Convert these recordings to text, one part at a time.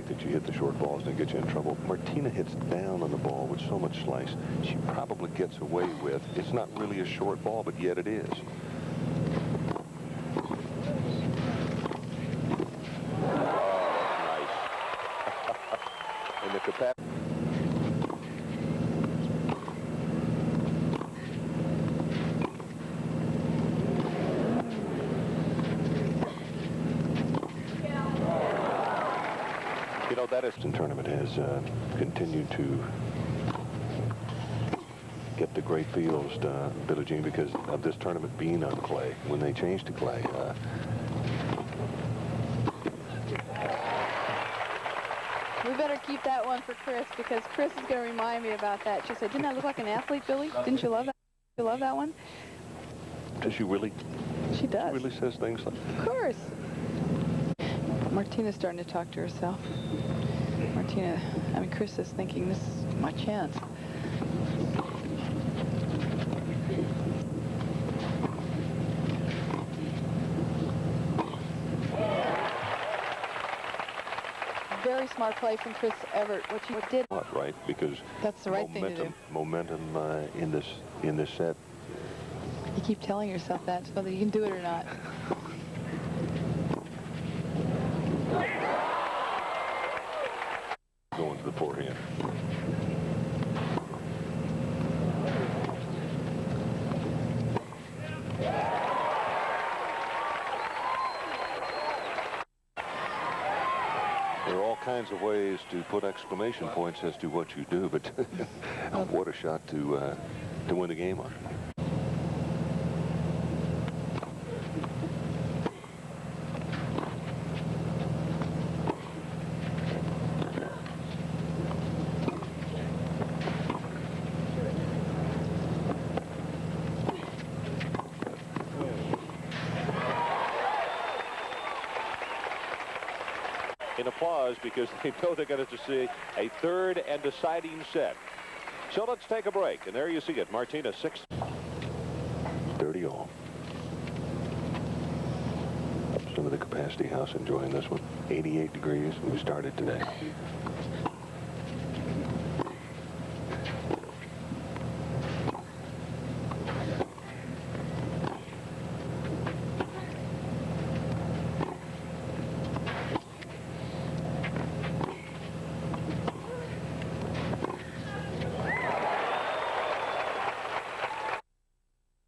that you hit the short balls and it gets you in trouble. Martina hits down on the ball with so much slice, she probably gets away with. It's not really a short ball, but yet it is. Nice. And the capacity. You know, that Eastern tournament has continued to get the great fields, Billie Jean, because of this tournament being on clay. When they changed to clay, we better keep that one for Chris, because Chris is going to remind me about that. She said, "Didn't I look like an athlete, Billie? Didn't you love that? You love that one?" Does she really? She does. She really says things like. Of course. Martina's starting to talk to herself. Martina, I mean, Chris is thinking, this is my chance. Very smart play from Chris Evert. What you did. Right, because that's the right thing to do. Momentum in this set. You keep telling yourself that, whether you can do it or not. Going to the forehand. There are all kinds of ways to put exclamation points as to what you do, but what a shot to win the game on. In applause, because they know they're going to see a third and deciding set. So let's take a break, and there you see it. Martina 30 all. Some of the Capacity House enjoying this one. 88 degrees. We started today.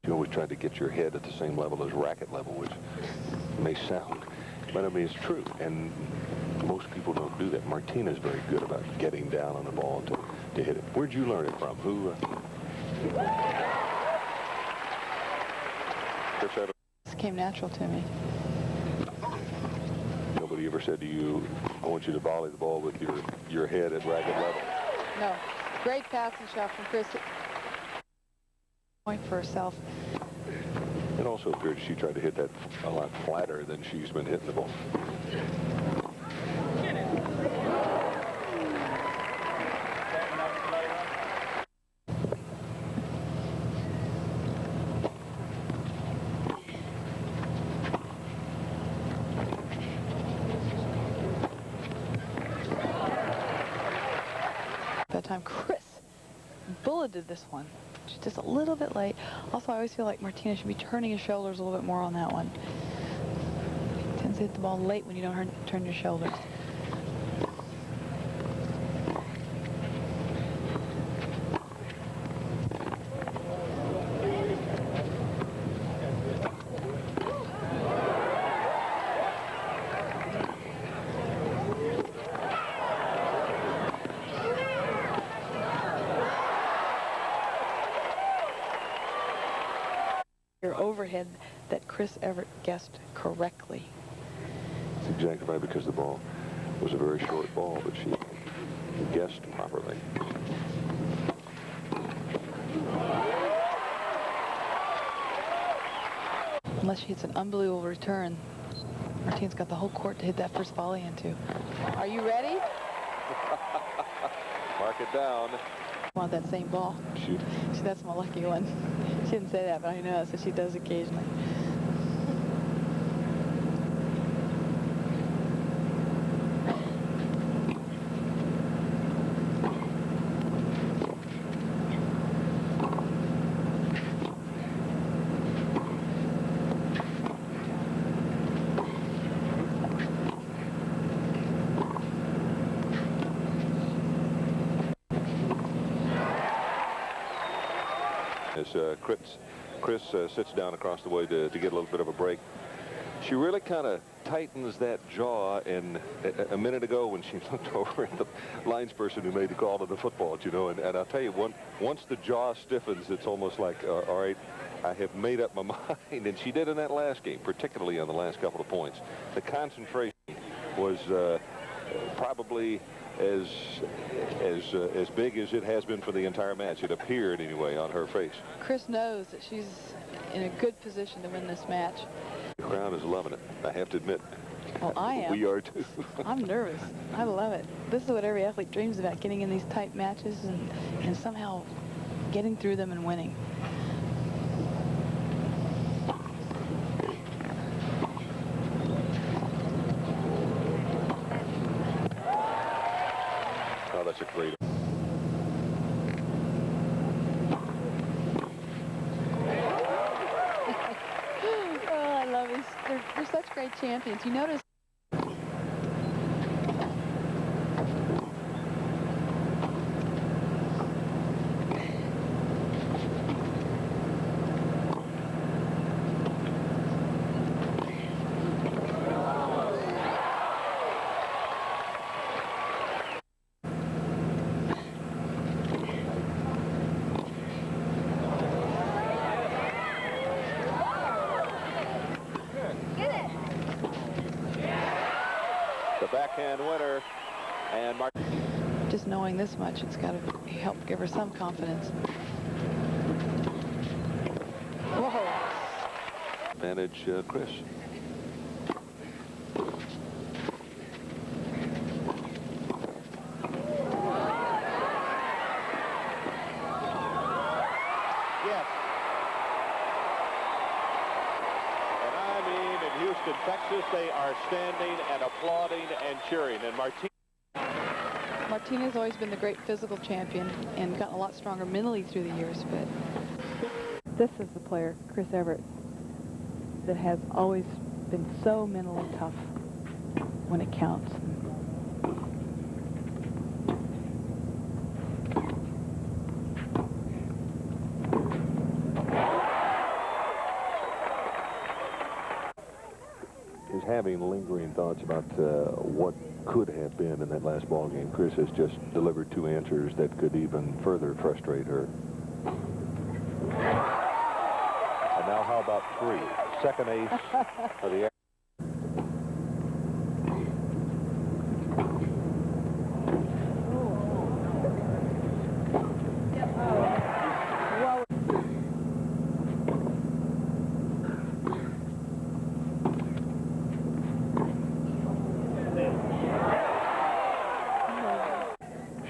You always try to get your head at the same level as racket level, which may sound, but I mean, it's true. And most people don't do that. Martina's very good about getting down on the ball to hit it. Where'd you learn it from? Who? This came natural to me. Nobody ever said to you, I want you to volley the ball with your head at racket level? No. Great passing shot from Chris. Point for herself. It also appeared she tried to hit that a lot flatter than she's been hitting the ball. That time, Chris bulleted this one. She's just a little bit late. Also, I always feel like Martina should be turning his shoulders a little bit more on that one. Tends to hit the ball late when you don't turn your shoulders. Overhead that Chris Evert guessed correctly. That's exactly right, because the ball was a very short ball, but she guessed properly. Unless she hits an unbelievable return, Martina's got the whole court to hit that first volley into. Are you ready? Mark it down. I want that same ball. Shoot. See, that's my lucky one. She didn't say that, but I know, so she does occasionally. As Chris sits down across the way to get a little bit of a break, she really kind of tightens that jaw. And a minute ago when she looked over at the linesperson who made the call to the football, you know, and I'll tell you, once the jaw stiffens, it's almost like, all right, I have made up my mind. And she did in that last game, particularly on the last couple of points. The concentration was probably as big as it has been for the entire match. It appeared anyway on her face. Chris knows that she's in a good position to win this match. The crowd is loving it, I have to admit. Well, I am. We are too. I'm nervous. I love it. This is what every athlete dreams about, getting in these tight matches and somehow getting through them and winning. Oh, that's a great. Oh, I love these. They're such great champions. You notice. The backhand winner, and Just knowing this much, it's got to help give her some confidence. Whoa. advantage, Chris. Yes. And I mean, in Houston, Texas, they are standing and applauding and cheering. And Martina's always been the great physical champion and gotten a lot stronger mentally through the years, but this is the player, Chris Evert, that has always been so mentally tough when it counts. Is having lingering thoughts about what could have been in that last ball game. Chris has just delivered two answers that could even further frustrate her. And now how about three? Second ace for the...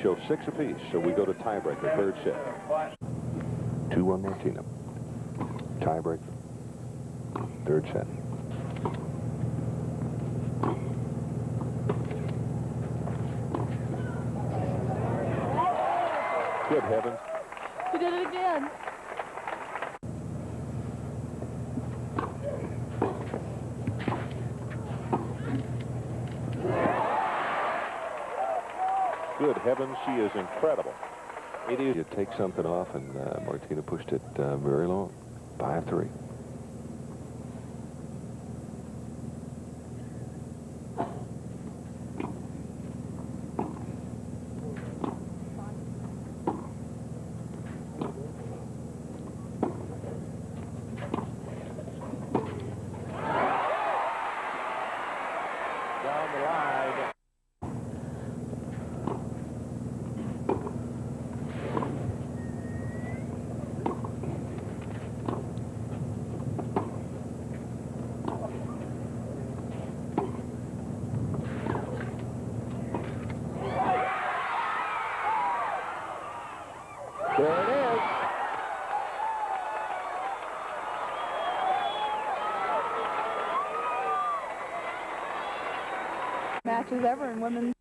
Show 6 apiece, so we go to tiebreaker, third set. 2-1 Martina. Tiebreaker, third set. Good heavens. We did it again. Good heavens, she is incredible. It is. You take something off, and Martina pushed it very long. 5-3. down the line. There it is. Matches ever in women's